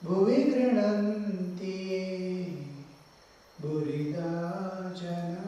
भुवि गृह्णन्ति बुरिदा जना.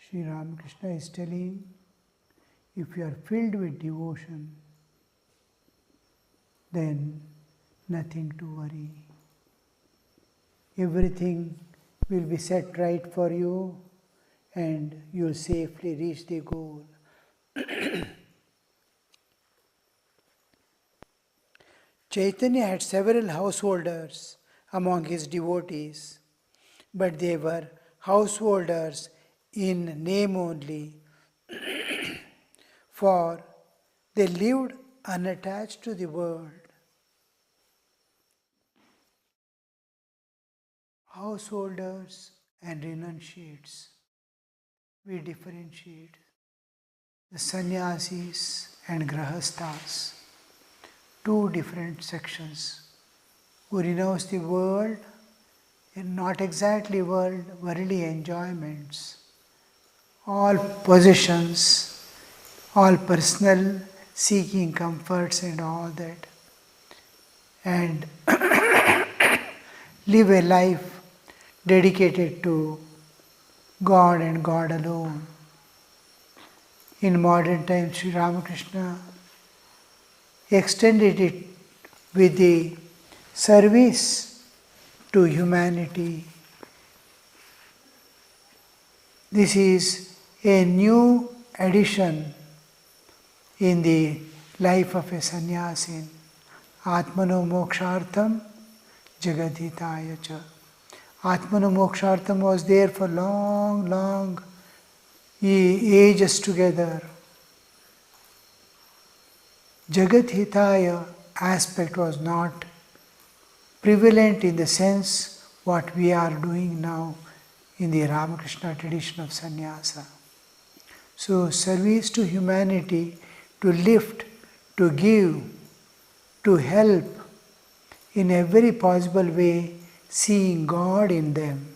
Sri Ramakrishna is telling, if you are filled with devotion, then nothing to worry. Everything will be set right for you and you will safely reach the goal. Chaitanya had several householders among his devotees, but they were householders in name only, for they lived unattached to the world. Householders and renunciates, we differentiate the sannyasis and grahasthas, two different sections who renounce the world and not exactly worldly enjoyments, all possessions, all personal seeking comforts and all that, and live a life dedicated to God and God alone. In modern times, Sri Ramakrishna extended it with the service to humanity. This is a new addition in the life of a sannyasin. Atmano mokshartham jagadhitaya cha. Atmano mokshartham was there for long ages together. Jagadhitaya aspect was not prevalent in the sense what we are doing now in the Ramakrishna tradition of sannyasa. So service to humanity, to lift, to give, to help in every possible way, seeing God in them.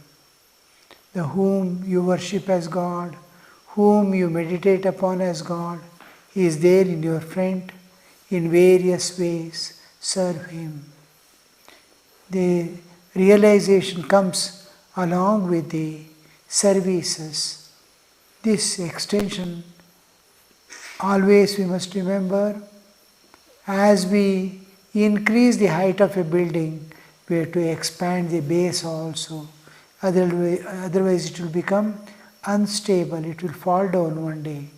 The whom you worship as God, whom you meditate upon as God, He is there in your front in various ways. Serve Him. The realization comes along with the services. This extension, always we must remember, as we increase the height of a building, we have to expand the base also. Otherwise it will become unstable, it will fall down one day.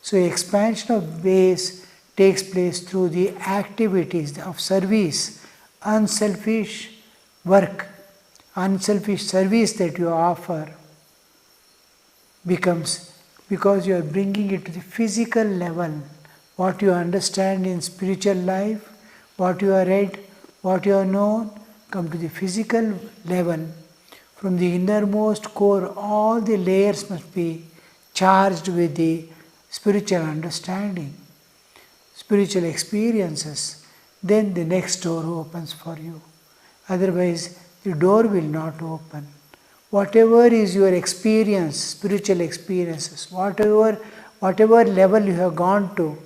So expansion of base takes place through the activities of service, unselfish work, unselfish service that you offer becomes, because you are bringing it to the physical level, what you understand in spiritual life, what you have read, what you have known, come to the physical level. From the innermost core, all the layers must be charged with the spiritual understanding, spiritual experiences. Then the next door opens for you. Otherwise, the door will not open. Whatever is your experience, spiritual experiences, whatever level you have gone to,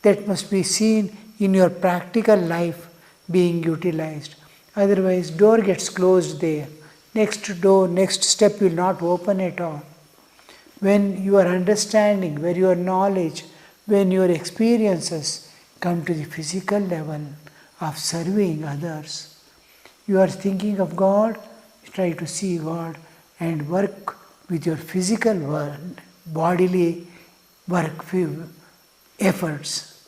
that must be seen in your practical life being utilized. Otherwise, door gets closed there. Next door, next step will not open at all. When your understanding, when your knowledge, when your experiences come to the physical level of serving others, you are thinking of God, try to see God and work with your physical bodily work efforts.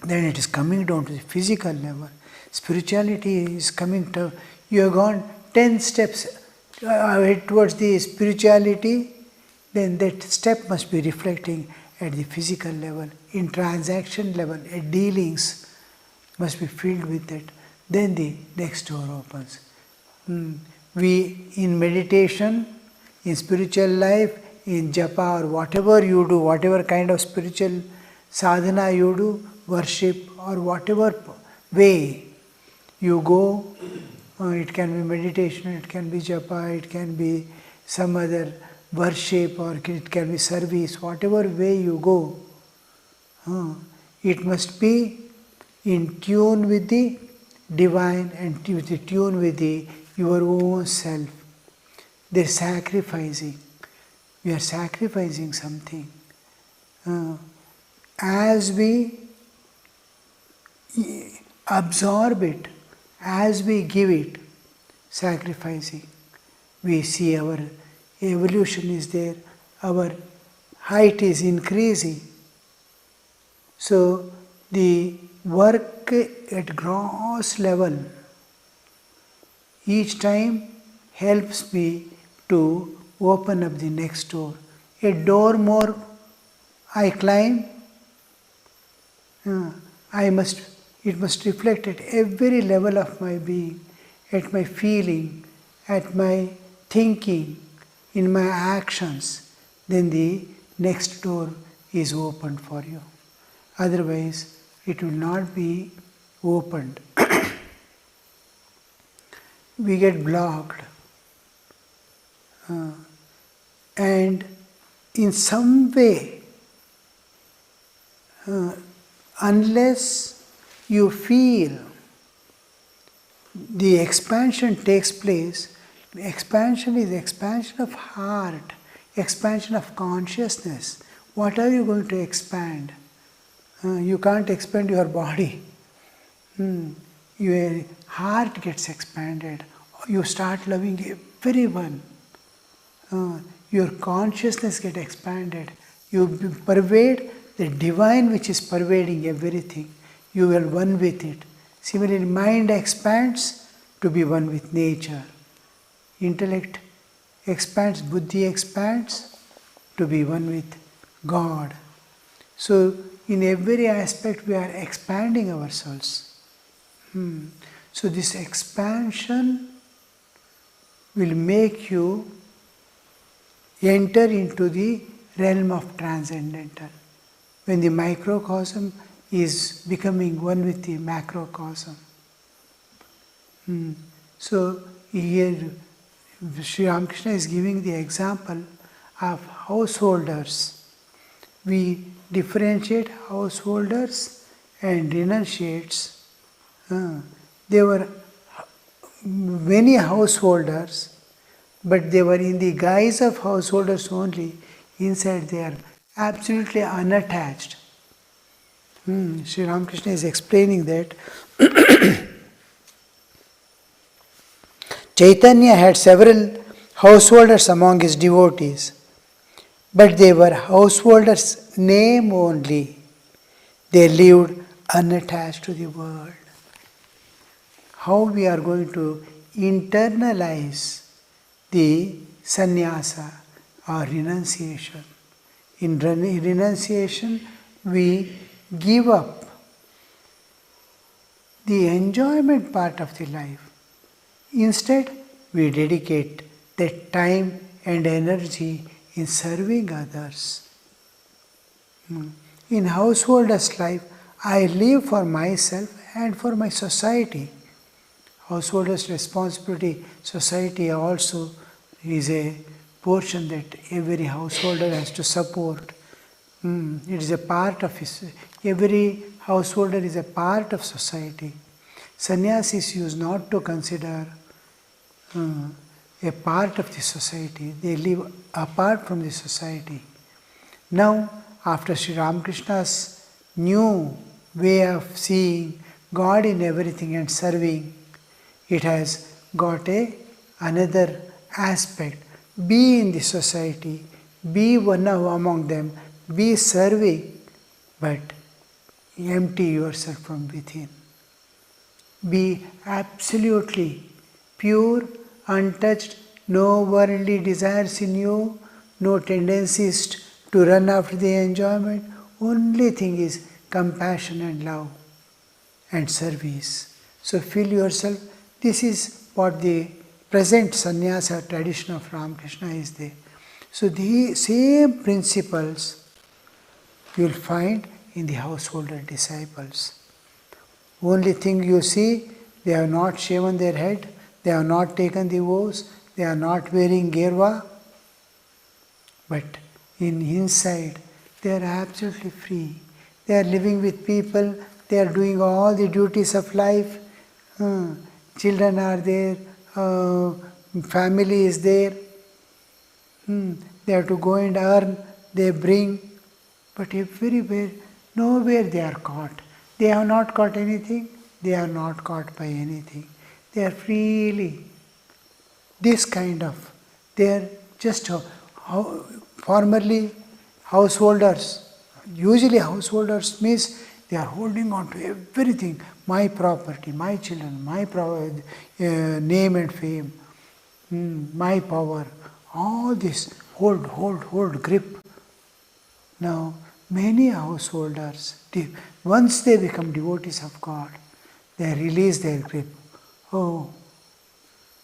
Then it is coming down to the physical level. Spirituality is coming to, you have gone 10 steps towards the spirituality, then that step must be reflecting at the physical level. in transaction level, dealings must be filled with it. Then the next door opens. We, in meditation, in spiritual life, in japa or whatever you do, whatever kind of spiritual sadhana you do, worship or whatever way you go, it can be meditation, it can be japa, it can be some other worship, or it can be service, whatever way you go, it must be in tune with the divine and tune with your own self. They're sacrificing. We are sacrificing something. As we absorb it, as we give it, sacrificing, we see our evolution is there, our height is increasing. So the work at gross level each time helps me to open up the next door. A door more I climb, it must reflect at every level of my being, at my feeling, at my thinking, in my actions. Then the next door is opened for you. Otherwise, it will not be opened. We get blocked. And in some way, unless you feel the expansion takes place, expansion is expansion of heart, expansion of consciousness. What are you going to expand? You can't expand your body. Your heart gets expanded. You start loving everyone. Your consciousness gets expanded. You pervade the divine which is pervading everything. You are one with it. Similarly, mind expands to be one with nature. Intellect expands, buddhi expands to be one with God. So, in every aspect we are expanding ourselves. So this expansion will make you enter into the realm of transcendental. When the microcosm is becoming one with the macrocosm. So here Sri Ramakrishna is giving the example of householders. We differentiate householders and renunciates. There were many householders, but they were in the guise of householders only. Inside they are absolutely unattached. Sri Ramakrishna is explaining that Chaitanya had several householders among his devotees, but they were householders' name only. They lived unattached to the world. How we are going to internalize the sannyasa or renunciation? In renunciation, we give up the enjoyment part of the life. Instead, we dedicate that time and energy in serving others. In householder's life, I live for myself and for my society. Householder's responsibility, society also is a portion that every householder has to support. It is a part of every householder is a part of society. Sannyasis used not to consider a part of the society. They live apart from the society. Now, after Sri Ramakrishna's new way of seeing God in everything and serving, it has got another aspect. Be in the society, be one among them, be serving, but empty yourself from within. Be absolutely pure, untouched, no worldly desires in you, no tendencies to run after the enjoyment, only thing is compassion and love and service. So feel yourself, this is what the present sannyasa tradition of Ramakrishna is there. So the same principles you will find in the householder disciples. Only thing you see, they have not shaven their head, they have not taken the vows, they are not wearing gerva, but inside they are absolutely free. They are living with people, they are doing all the duties of life. Children are there, family is there. They have to go and earn, they bring. But everywhere, nowhere they are caught. They have not caught anything, they are not caught by anything. They are freely. This kind of, they are just formerly householders. Usually householders means they are holding on to everything. My property, my children, my name and fame, my power. All this hold, grip. Now, many householders, once they become devotees of God, they release their grip. Oh,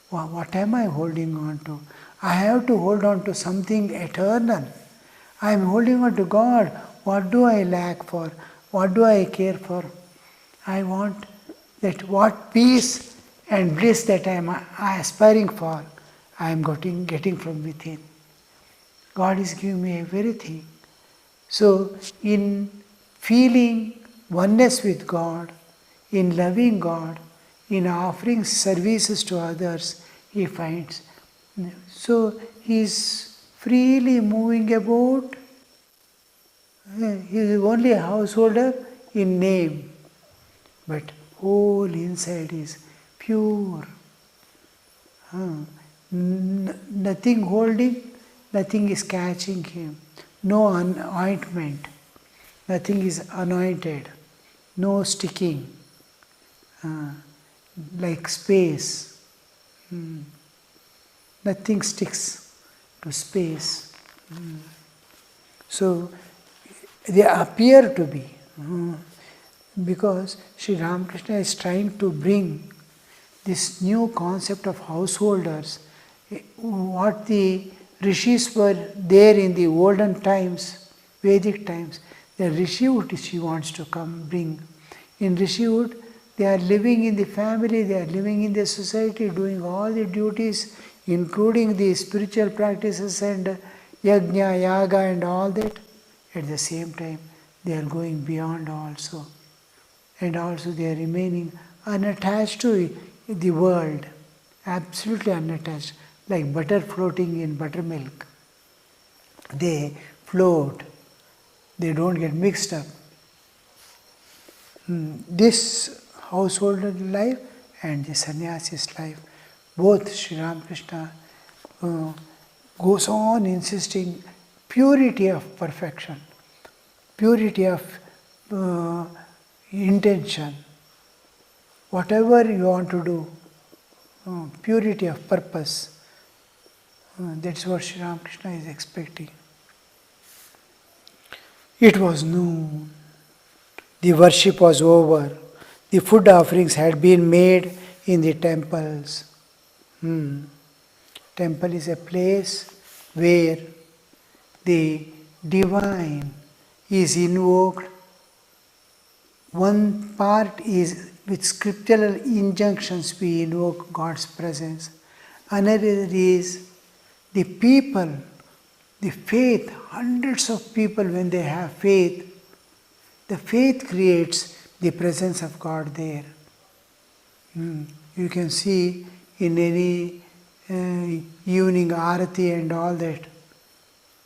what am I holding on to? I have to hold on to something eternal. I am holding on to God. What do I lack for? What do I care for? I want that what peace and bliss that I am aspiring for, I am getting from within. God is giving me everything. So, in feeling oneness with God, in loving God, in offering services to others, he finds. So, he is freely moving about. He is only a householder in name, but whole inside is pure. Nothing holding, nothing is catching him. No ointment, nothing is anointed, no sticking, like space. Nothing sticks to space. So they appear to be, because Sri Ramakrishna is trying to bring this new concept of householders, what the rishis were there in the olden times, Vedic times. The Rishihood she wants to come bring. In Rishihood, they are living in the family, they are living in the society, doing all the duties, including the spiritual practices and yajna, yaga and all that. At the same time, they are going beyond also. And also they are remaining unattached to the world, absolutely unattached, like butter floating in buttermilk. They float, they don't get mixed up. This householder life and the sannyasi's life, both Sri Ramakrishna goes on insisting purity of perfection, purity of intention, whatever you want to do, purity of purpose. That's what Sri Ramakrishna is expecting. It was noon. The worship was over. The food offerings had been made in the temples. Temple is a place where the divine is invoked. One part is with scriptural injunctions we invoke God's presence. Another is the people, the faith, hundreds of people when they have faith, the faith creates the presence of God there. You can see in any evening arati and all that,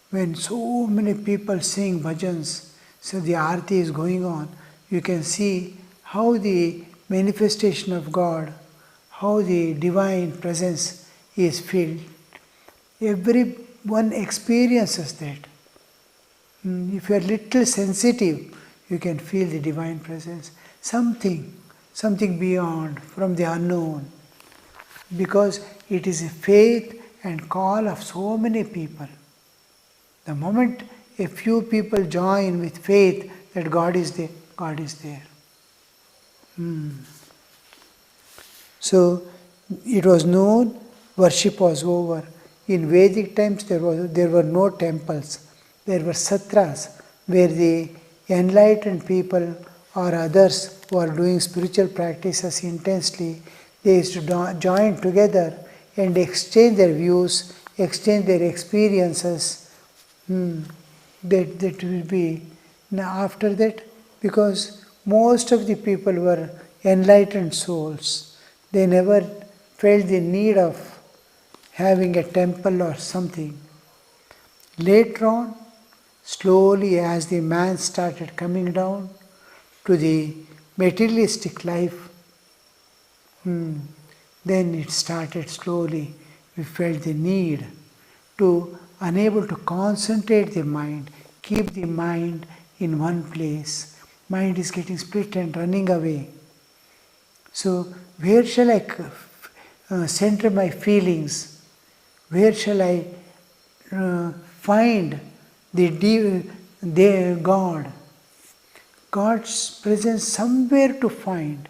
when so many people sing bhajans, so the arati is going on, you can see how the manifestation of God, how the divine presence is filled. Everyone experiences that. If you are little sensitive, you can feel the divine presence. Something beyond, from the unknown. Because it is a faith and call of so many people. The moment a few people join with faith that God is there. God is there. So it was known, worship was over. In Vedic times there were no temples. There were satras where the enlightened people or others who are doing spiritual practices intensely, they used to join together and exchange their views, exchange their experiences. That will be now after that, because most of the people were enlightened souls. They never felt the need of having a temple or something. Later on, slowly as the man started coming down to the materialistic life, then it started slowly. We felt the need to unable to concentrate the mind, keep the mind in one place. Mind is getting split and running away. So where shall I center my feelings? Where shall I find the God? God's presence somewhere to find.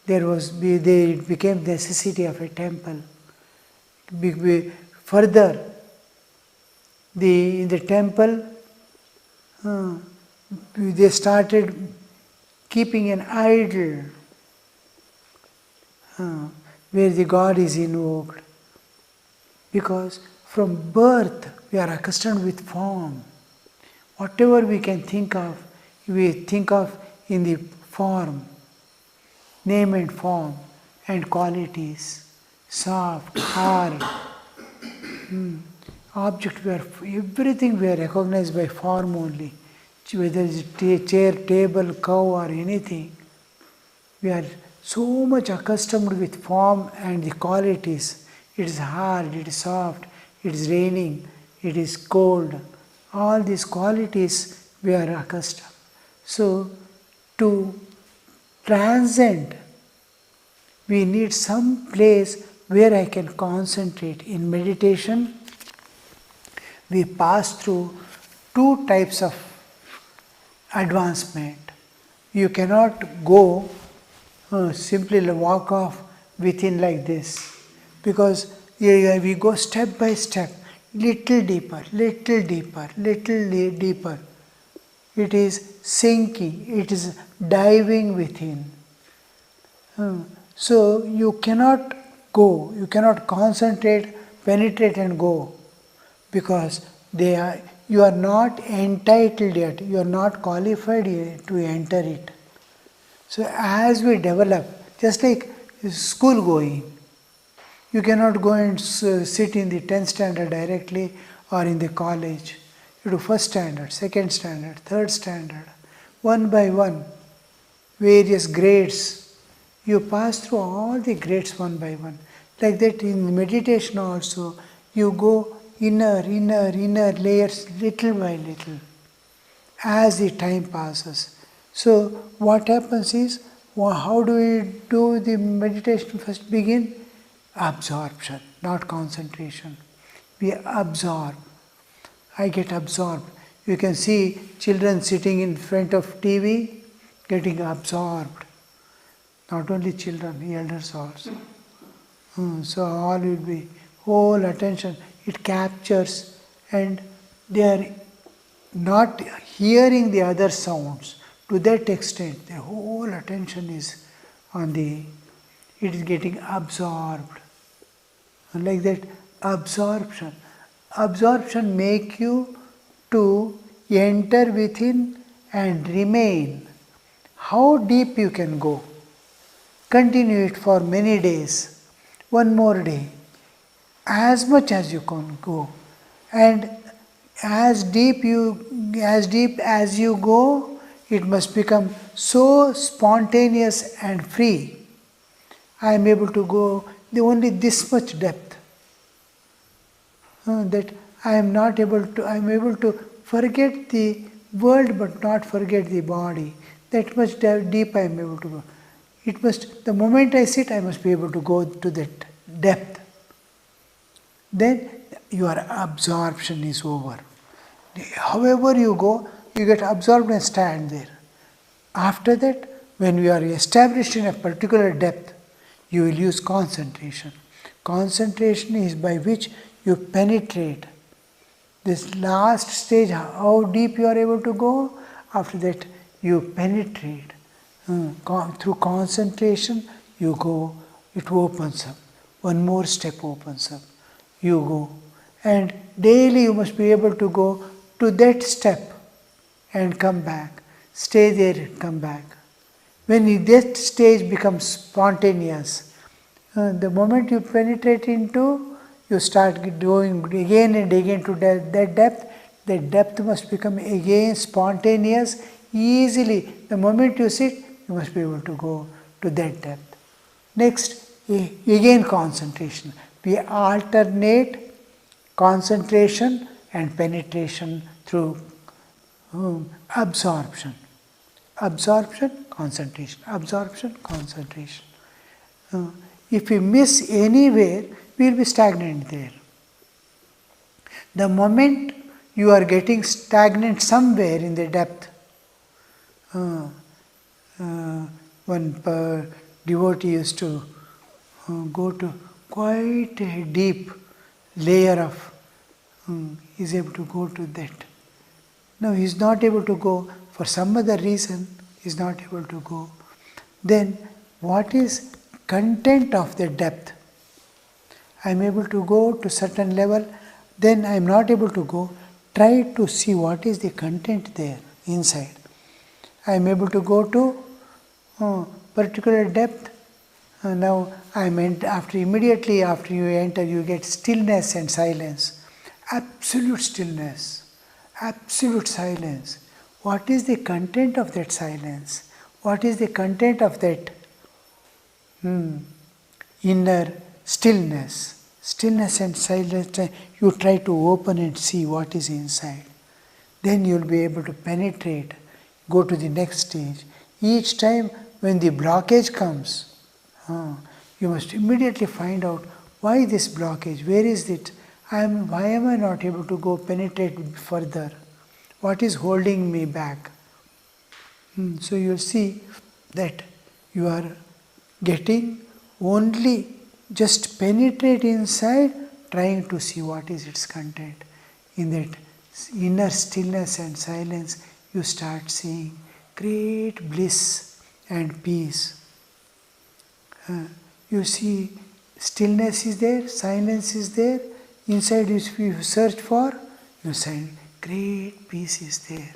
It became necessity of a temple. Further, in the temple, they started keeping an idol where the God is invoked. Because from birth we are accustomed with form. Whatever we can think of, we think of in the form, name and form and qualities, soft, hard. Object, everything we are recognized by form only. Whether it's a chair, table, cow or anything. We are so much accustomed with form and the qualities. It is hard, it is soft, it is raining, it is cold. All these qualities we are accustomed. So, to transcend, we need some place where I can concentrate. In meditation, we pass through two types of advancement. You cannot go simply walk off within like this, because we go step by step, little deeper, little deeper, little deeper. It is sinking, it is diving within. So you cannot go, you cannot concentrate, penetrate and go, because you are not entitled yet, you are not qualified yet to enter it. So as we develop, just like school going, you cannot go and sit in the 10th standard directly or in the college. You do first standard, second standard, third standard, one by one, various grades. You pass through all the grades one by one. Like that in meditation also, you go inner layers little by little as the time passes. So what happens is, how do we do the meditation first begin? Absorption, not concentration. We absorb. I get absorbed. You can see children sitting in front of TV getting absorbed. Not only children, elders also. So all will be whole attention. It captures, and they are not hearing the other sounds. To that extent, their whole attention is it is getting absorbed. And like that, absorption. Absorption make you to enter within and remain. How deep you can go? Continue it for many days. One more day. As much as you can go. And as deep as you go, it must become so spontaneous and free. I am able to go only this much depth. That I am able to forget the world but not forget the body. That much deep I am able to go. The moment I sit, I must be able to go to that depth. Then your absorption is over. However you go, you get absorbed and stand there. After that, when you are established in a particular depth, you will use concentration. Concentration is by which you penetrate. This last stage, how deep you are able to go, after that you penetrate. Through concentration, you go, it opens up. One more step opens up. You go. And daily you must be able to go to that step and come back. Stay there, come back. When that stage becomes spontaneous, the moment you penetrate into, you start going again and again to that depth. That depth must become again spontaneous, easily. The moment you sit, you must be able to go to that depth. Next, again concentration. We alternate concentration and penetration through absorption. Absorption, concentration. Absorption, concentration. If we miss anywhere, we will be stagnant there. The moment you are getting stagnant somewhere in the depth, one devotee used to go to quite a deep layer of, is able to go to that. No, he is not able to go for some other reason, he is not able to go. Then what is content of the depth? I am able to go to certain level, then I am not able to go. Try to see what is the content there inside. I am able to go to particular depth. Now I am immediately after you enter, you get stillness and silence. Absolute stillness, absolute silence. What is the content of that silence? What is the content of that inner stillness? Stillness and silence, you try to open and see what is inside. Then you will be able to penetrate, go to the next stage. Each time when the blockage comes, you must immediately find out why this blockage, where is it? Why am I not able to go penetrate further? What is holding me back? So you will see that you are getting only just penetrate inside, trying to see what is its content. In that inner stillness and silence, you start seeing great bliss and peace. You see stillness is there, silence is there. Inside, if you search for, you find great peace is there.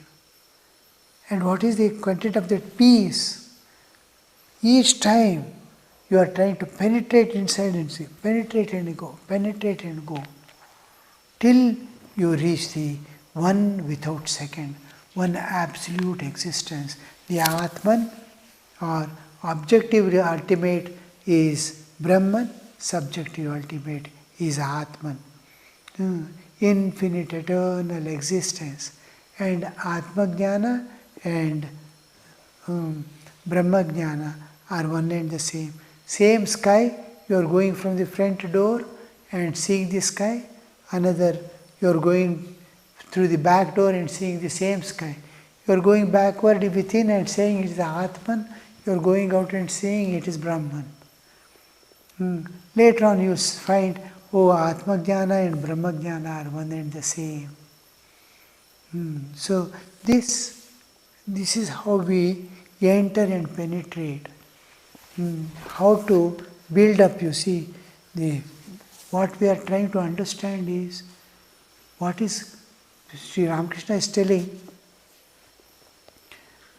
And what is the content of that peace? Each time you are trying to penetrate inside and see, penetrate and go, till you reach the one without second, one absolute existence. The Atman or objective ultimate is Brahman, subjective ultimate is Atman. Infinite eternal existence. And Atma Jnana and Brahma Jnana are one and the same. Same sky, you are going from the front door and seeing the sky. Another, you are going through the back door and seeing the same sky. You are going backward within and saying it is Atman. You are going out and saying it is Brahman. Later on you find, Atma Jnana and Brahma Jnana are one and the same. So this is how we enter and penetrate. How to build up, you see, what we are trying to understand is, what is Sri Ramakrishna is telling,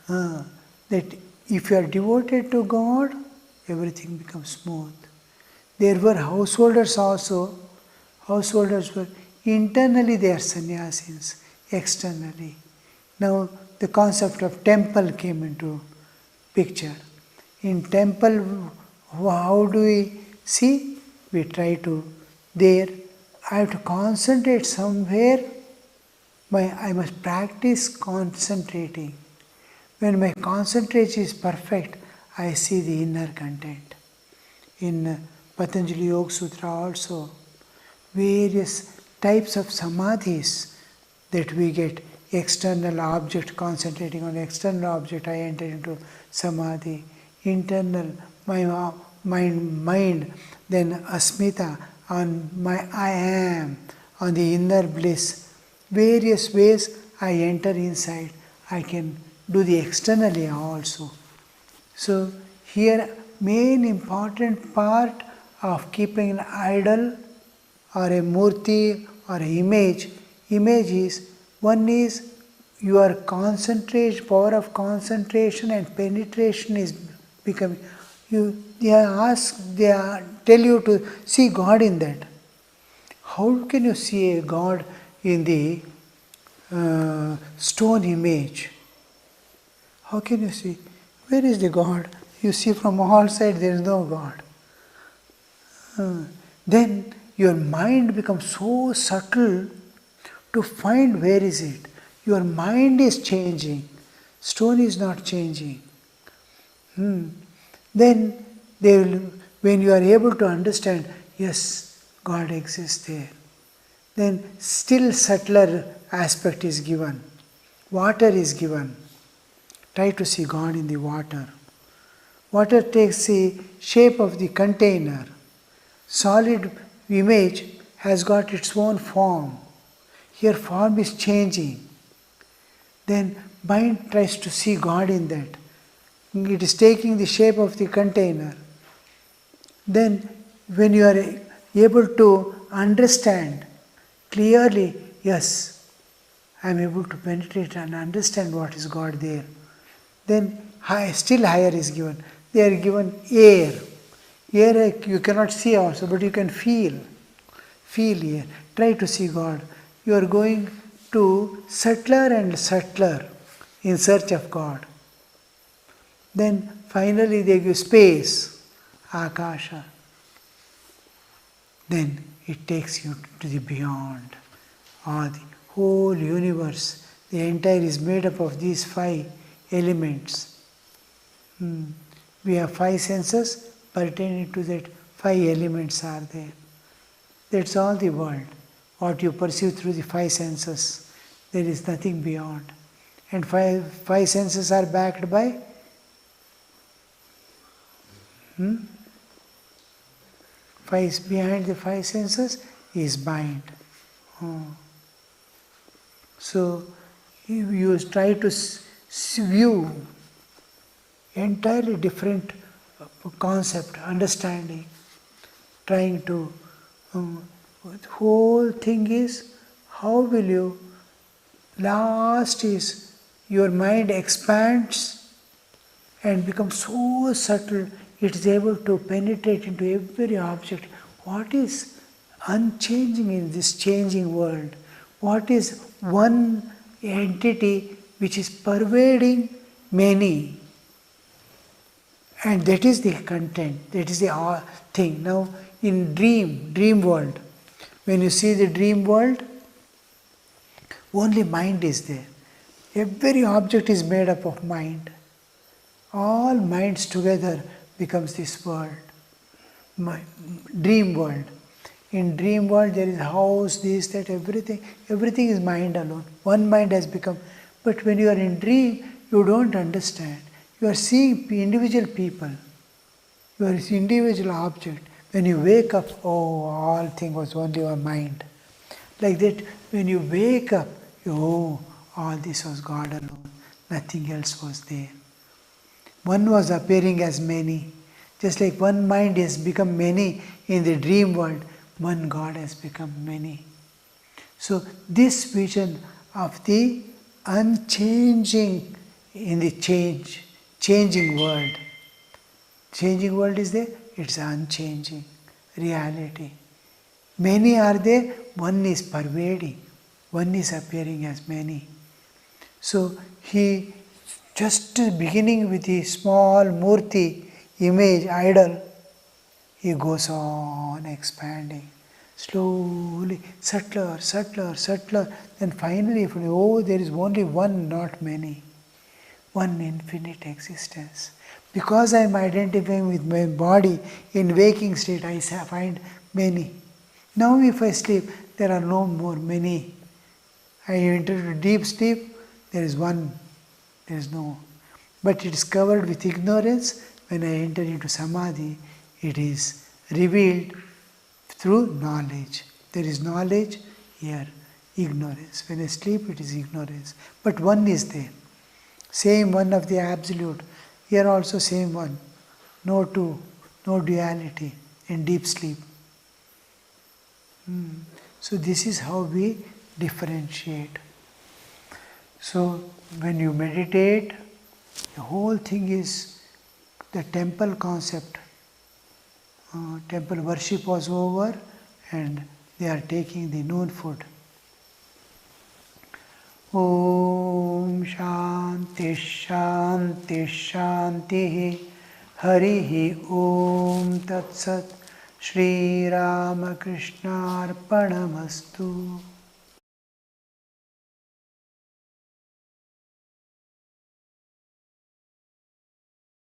that if you are devoted to God, everything becomes smooth. There were householders also. Householders were, internally they are sannyasis, externally. Now the concept of temple came into picture. In temple, how do we see? We try to, there, I have to concentrate somewhere. I must practice concentrating. When my concentration is perfect, I see the inner content. In Patanjali Yoga Sutra also, various types of samadhis that we get external object, concentrating on external object, I enter into samadhi. Internal, my mind, then asmita, on my I am, on the inner bliss. Various ways I enter inside. I can do the externally also. So here main important part of keeping an idol or a murti or an image is, one is your concentration, power of concentration and penetration is becoming. They tell you to see God in that. How can you see a God in the stone image? How can you see? Where is the God? You see from all sides there is no God. Then your mind becomes so subtle to find where is it. Your mind is changing. Stone is not changing. Then when you are able to understand, yes, God exists there, then still subtler aspect is given. Water is given. Try to see God in the water. Water takes the shape of the container. Solid image has got its own form. Here form is changing. Then mind tries to see God in that. It is taking the shape of the container. Then when you are able to understand clearly, yes, I am able to penetrate and understand what is God there. Then still higher is given. They are given air. Air you cannot see also, but you can feel. Feel air. Try to see God. You are going to subtler and subtler in search of God. Then finally they give space, akasha. Then it takes you to the beyond. The whole universe, the entire is made up of these 5 elements. We have 5 senses pertaining to that 5 elements are there. That's all the world. What you perceive through the 5 senses. There is nothing beyond. And five senses are backed by 5 behind the 5 senses is mind. So you try to view entirely different concept, understanding, trying to, the whole thing is, how will you, last is, your mind expands and becomes so subtle, it is able to penetrate into every object. What is unchanging in this changing world? What is one entity which is pervading many? And that is the content, that is the thing. Now in dream world, when you see the dream world, only mind is there. Every object is made up of mind. All minds together becomes this world, dream world. In dream world there is house, this, that, everything is mind alone. One mind has become, but when you are in dream, you don't understand. You are seeing individual people. You are individual object. When you wake up, all thing was only your mind. Like that, when you wake up, all this was God alone. Nothing else was there. One was appearing as many. Just like one mind has become many in the dream world, one God has become many. So this vision of the unchanging in the changing world. Changing world is there, it's unchanging reality. Many are there, one is pervading, one is appearing as many. So he just beginning with the small murti, image, idol, he goes on expanding, slowly, subtler, then finally, there is only one, not many. One infinite existence. Because I am identifying with my body in waking state, I find many. Now if I sleep, there are no more many. I enter into deep sleep, there is one, there is no. But it is covered with ignorance. When I enter into samadhi, it is revealed through knowledge. There is knowledge here, ignorance. When I sleep, it is ignorance. But one is there. Same one of the absolute. Here also same one. No two, no duality in deep sleep. So this is how we differentiate. So when you meditate, the whole thing is the temple concept. Temple worship was over and they are taking the noon food. Om Shanti Shanti Shanti Harihi Om Tat Sat Shri Ramakrishna Arpanamastu.